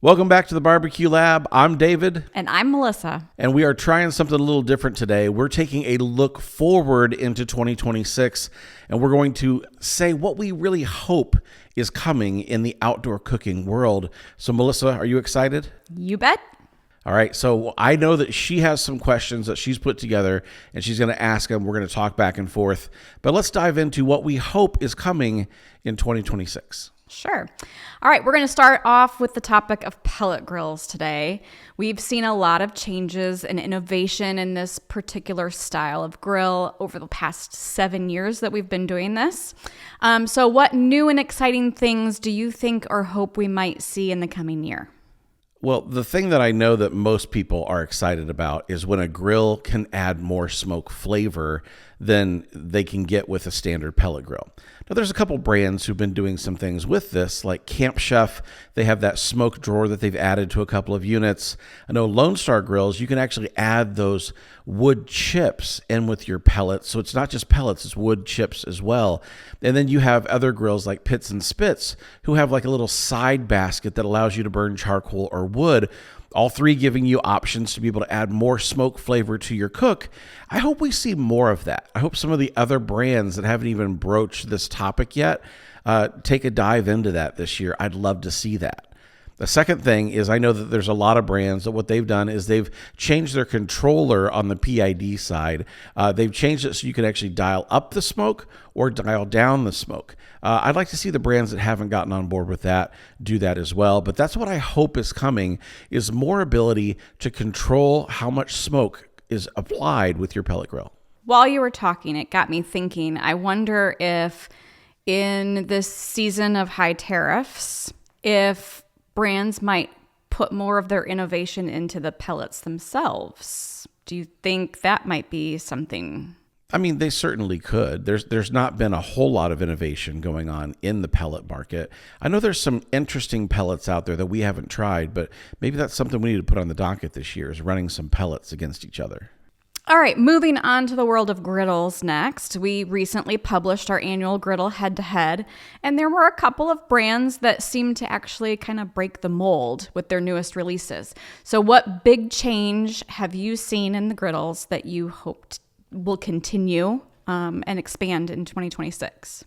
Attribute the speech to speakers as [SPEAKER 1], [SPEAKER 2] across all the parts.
[SPEAKER 1] Welcome back to the Barbecue Lab. I'm David.
[SPEAKER 2] And I'm Melissa.
[SPEAKER 1] And we are trying something a little different today. We're taking a look forward into 2026, and we're going to say what we really hope is coming in the outdoor cooking world. So, Melissa, are you excited?
[SPEAKER 2] You bet.
[SPEAKER 1] All right, so I know that she has some questions that she's put together, and she's going to ask them. We're going to talk back and forth. But let's dive into what we hope is coming in 2026.
[SPEAKER 2] Sure. All right, we're going to start off with the topic of pellet grills today. We've seen a lot of changes and innovation in this particular style of grill over the past 7 years that we've been doing this. So what new and exciting things do you think or hope we might see in the coming year?
[SPEAKER 1] Well, the thing that I know that most people are excited about is when a grill can add more smoke flavor than they can get with a standard pellet grill. Now, there's a couple brands who've been doing some things with this, like Camp Chef. They have that smoke drawer that they've added to a couple of units. I know Lone Star Grills, you can actually add those wood chips in with your pellets. So it's not just pellets, it's wood chips as well. And then you have other grills like Pits and Spits who have like a little side basket that allows you to burn charcoal or wood. All three giving you options to be able to add more smoke flavor to your cook. I hope we see more of that. I hope some of the other brands that haven't even broached this topic yet take a dive into that this year. I'd love to see that. The second thing is I know that there's a lot of brands that what they've done is they've changed their controller on the PID side. They've changed it so you can actually dial up the smoke or dial down the smoke. I'd like to see the brands that haven't gotten on board with that do that as well. But that's what I hope is coming, is more ability to control how much smoke is applied with your pellet grill.
[SPEAKER 2] While you were talking, it got me thinking, I wonder if in this season of high tariffs, if brands might put more of their innovation into the pellets themselves. Do you think that might be something?
[SPEAKER 1] I mean, they certainly could. There's not been a whole lot of innovation going on in the pellet market. I know there's some interesting pellets out there that we haven't tried, but maybe that's something we need to put on the docket this year, is running some pellets against each other.
[SPEAKER 2] All right, moving on to the world of griddles next. We recently published our annual griddle head-to-head, and there were a couple of brands that seemed to actually kind of break the mold with their newest releases. So what big change have you seen in the griddles that you hoped will continue and expand in 2026?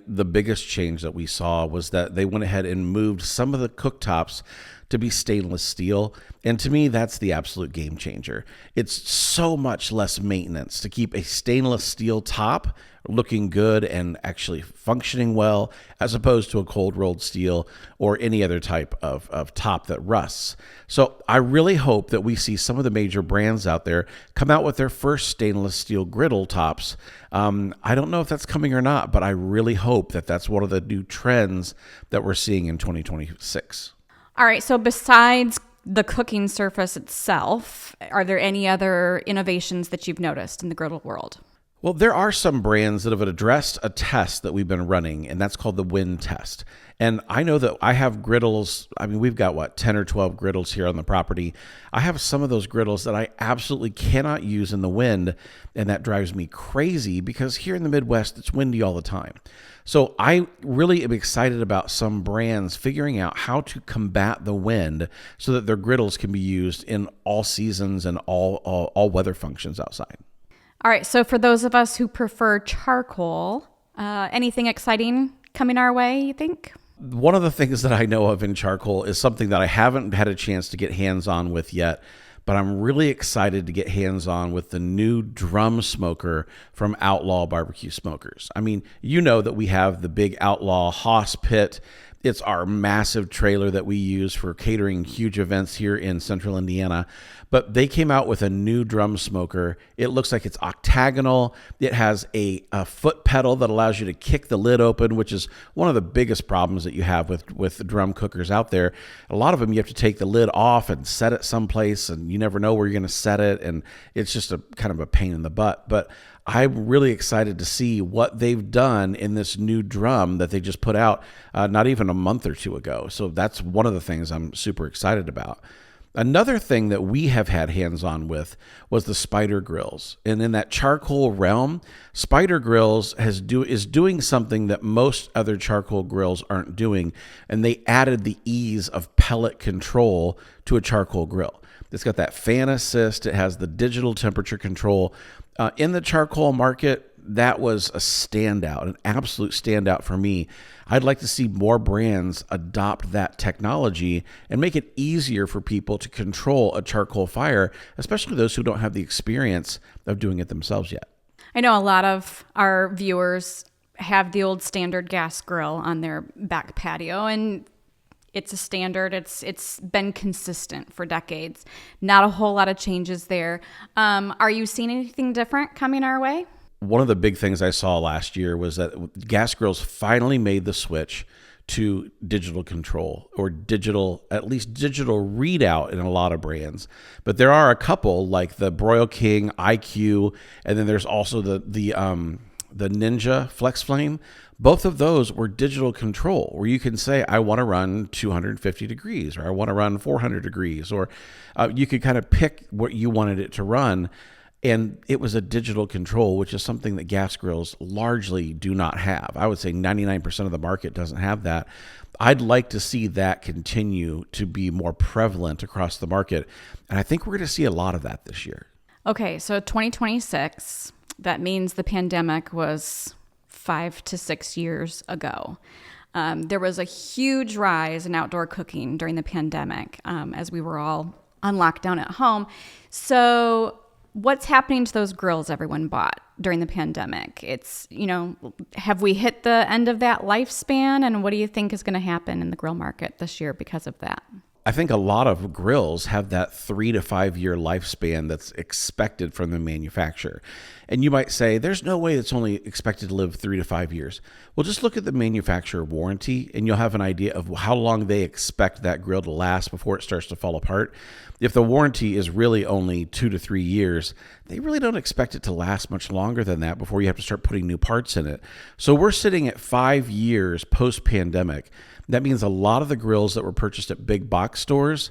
[SPEAKER 1] The biggest change that we saw was that they went ahead and moved some of the cooktops to be stainless steel. And to me, that's the absolute game changer. It's so much less maintenance to keep a stainless steel top looking good and actually functioning well, as opposed to a cold rolled steel or any other type of top that rusts. So I really hope that we see some of the major brands out there come out with their first stainless steel griddle tops. I don't know if that's coming or not, but I really hope that that's one of the new trends that we're seeing in 2026.
[SPEAKER 2] All right, so besides the cooking surface itself, are there any other innovations that you've noticed in the griddle world?
[SPEAKER 1] Well, there are some brands that have addressed a test that we've been running, and that's called the wind test. And I know that I have griddles. I mean, we've got 10 or 12 griddles here on the property. I have some of those griddles that I absolutely cannot use in the wind, and that drives me crazy because here in the Midwest, it's windy all the time. So I really am excited about some brands figuring out how to combat the wind so that their griddles can be used in all seasons and all weather functions outside.
[SPEAKER 2] All right, so for those of us who prefer charcoal, anything exciting coming our way, you think?
[SPEAKER 1] One of the things that I know of in charcoal is something that I haven't had a chance to get hands-on with yet, but I'm really excited to get hands-on with the new drum smoker from Outlaw Barbecue Smokers. I mean, you know that we have the big Outlaw Hoss pit. It's our massive trailer that we use for catering huge events here in central Indiana. But they came out with a new drum smoker. It looks like it's octagonal. It has a foot pedal that allows you to kick the lid open, which is one of the biggest problems that you have with drum cookers out there. A lot of them, you have to take the lid off and set it someplace, and you never know where you're going to set it. And it's just a kind of a pain in the butt. But I'm really excited to see what they've done in this new drum that they just put out not even a month or two ago. So that's one of the things I'm super excited about. Another thing that we have had hands-on with was the spider grills. And in that charcoal realm, spider grills is doing something that most other charcoal grills aren't doing, and they added the ease of pellet control to a charcoal grill. It's got that fan assist. It has the digital temperature control. In the charcoal market, that was a standout, an absolute standout for me. I'd like to see more brands adopt that technology and make it easier for people to control a charcoal fire, especially those who don't have the experience of doing it themselves yet.
[SPEAKER 2] I know a lot of our viewers have the old standard gas grill on their back patio, and it's a standard. It's been consistent for decades. Not a whole lot of changes there. Are you seeing anything different coming our way?
[SPEAKER 1] One of the big things I saw last year was that gas grills finally made the switch to digital control, or at least digital readout in a lot of brands. But there are a couple like the Broil King IQ, and then there's also the Ninja Flex Flame. Both of those were digital control, where you can say, I want to run 250 degrees, or I want to run 400 degrees, or you could kind of pick what you wanted it to run. And it was a digital control, which is something that gas grills largely do not have. I would say 99% of the market doesn't have that. I'd like to see that continue to be more prevalent across the market. And I think we're going to see a lot of that this year.
[SPEAKER 2] Okay, so 2026, that means the pandemic was 5 to 6 years ago. There was a huge rise in outdoor cooking during the pandemic as we were all on lockdown at home. So what's happening to those grills everyone bought during the pandemic? It's, have we hit the end of that lifespan? And what do you think is going to happen in the grill market this year because of that?
[SPEAKER 1] I think a lot of grills have that 3 to 5 year lifespan that's expected from the manufacturer. And you might say, there's no way it's only expected to live 3 to 5 years. Well, just look at the manufacturer warranty and you'll have an idea of how long they expect that grill to last before it starts to fall apart. If the warranty is really only 2 to 3 years, they really don't expect it to last much longer than that before you have to start putting new parts in it. So we're sitting at 5 years post-pandemic. That means a lot of the grills that were purchased at big box stores,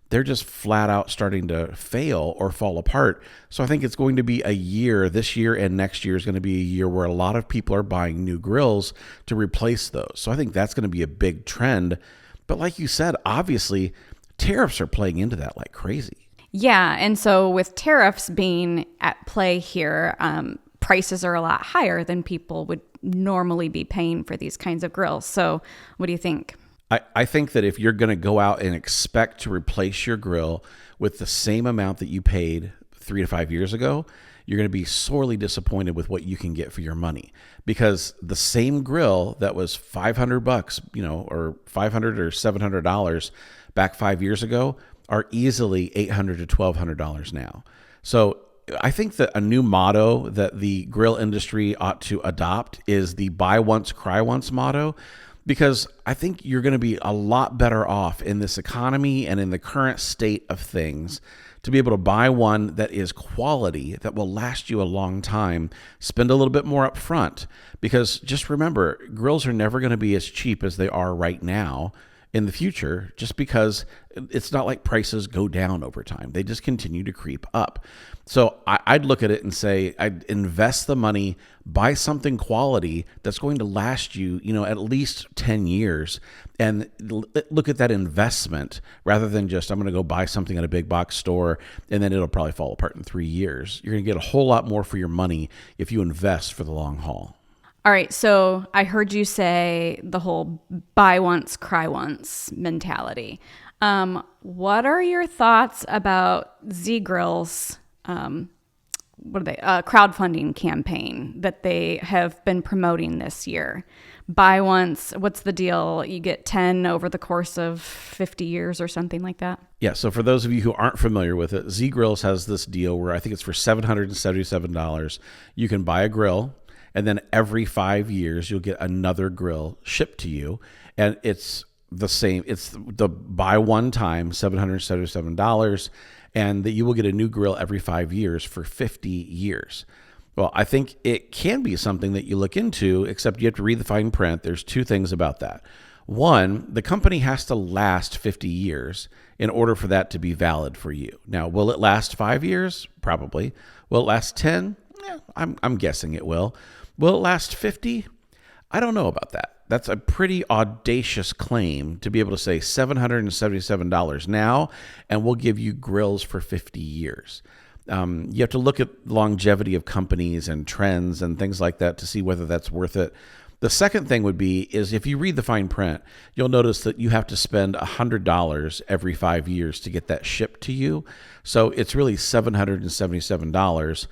[SPEAKER 1] they're just flat out starting to fail or fall apart. So I think it's going to be a year, this year and next year is going to be a year where a lot of people are buying new grills to replace those. So I think that's going to be a big trend. But like you said, obviously, tariffs are playing into that like crazy.
[SPEAKER 2] Yeah, and so with tariffs being at play here, prices are a lot higher than people would normally be paying for these kinds of grills. So what do you think?
[SPEAKER 1] I think that if you're going to go out and expect to replace your grill with the same amount that you paid 3 to 5 years ago, you're going to be sorely disappointed with what you can get for your money, because the same grill that was $500, or $500 or $700 back 5 years ago are easily $800 to $1,200 now. So I think that a new motto that the grill industry ought to adopt is the buy once, cry once motto, because I think you're going to be a lot better off in this economy and in the current state of things to be able to buy one that is quality, that will last you a long time, spend a little bit more up front, because just remember, grills are never going to be as cheap as they are right now in the future, just because it's not like prices go down over time. They just continue to creep up. So I'd look at it and say, I'd invest the money, buy something quality that's going to last you, at least 10 years, and look at that investment rather than just, I'm going to go buy something at a big box store and then it'll probably fall apart in 3 years. You're going to get a whole lot more for your money if you invest for the long haul.
[SPEAKER 2] All right, so I heard you say the whole buy once, cry once mentality. What are your thoughts about Z-Grill's crowdfunding campaign that they have been promoting this year? Buy once, what's the deal? You get 10 over the course of 50 years or something like that?
[SPEAKER 1] Yeah, so for those of you who aren't familiar with it, Z-Grills has this deal where I think it's for $777. You can buy a grill, and then every 5 years, you'll get another grill shipped to you. And it's the same. It's the buy one time, $777, and that you will get a new grill every 5 years for 50 years. Well, I think it can be something that you look into, except you have to read the fine print. There's two things about that. One, the company has to last 50 years in order for that to be valid for you. Now, will it last 5 years? Probably. Will it last 10? I'm guessing it will. Will it last 50? I don't know about that. That's a pretty audacious claim to be able to say $777 now, and we'll give you grills for 50 years. You have to look at longevity of companies and trends and things like that to see whether that's worth it. The second thing would be is if you read the fine print, you'll notice that you have to spend $100 every 5 years to get that shipped to you. So it's really $777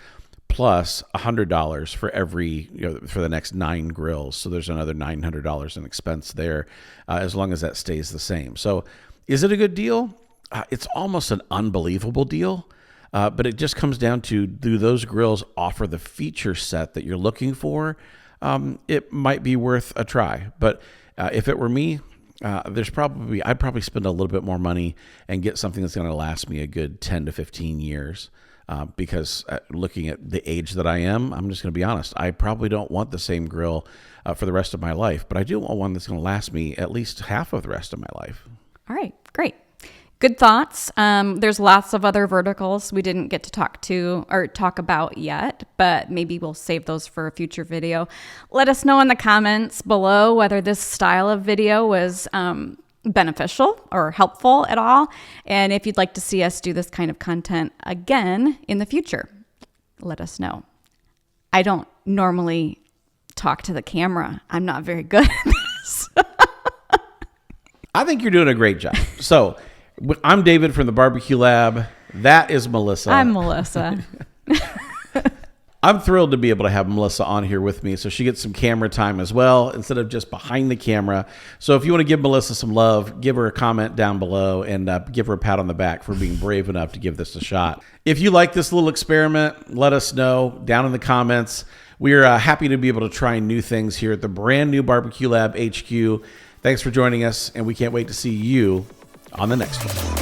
[SPEAKER 1] plus $100 for every, for the next 9 grills. So there's another $900 in expense there, as long as that stays the same. So is it a good deal? It's almost an unbelievable deal. But it just comes down to, do those grills offer the feature set that you're looking for? It might be worth a try. But if it were me, I'd probably spend a little bit more money and get something that's going to last me a good 10 to 15 years. Because looking at the age that I am, I'm just going to be honest. I probably don't want the same grill for the rest of my life, but I do want one that's going to last me at least half of the rest of my life.
[SPEAKER 2] All right, great. Good thoughts. There's lots of other verticals we didn't get to talk about yet, but maybe we'll save those for a future video. Let us know in the comments below whether this style of video was beneficial or helpful at all, and if you'd like to see us do this kind of content again in the future, let us know. I don't normally talk to the camera. I'm not very good at this.
[SPEAKER 1] I think you're doing a great job. So I'm David from the Barbecue Lab. That is Melissa.
[SPEAKER 2] I'm Melissa.
[SPEAKER 1] I'm thrilled to be able to have Melissa on here with me so she gets some camera time as well instead of just behind the camera. So if you want to give Melissa some love, give her a comment down below and give her a pat on the back for being brave enough to give this a shot. If you like this little experiment, let us know down in the comments. We're happy to be able to try new things here at the brand new Barbecue Lab HQ. Thanks for joining us, and we can't wait to see you on the next one.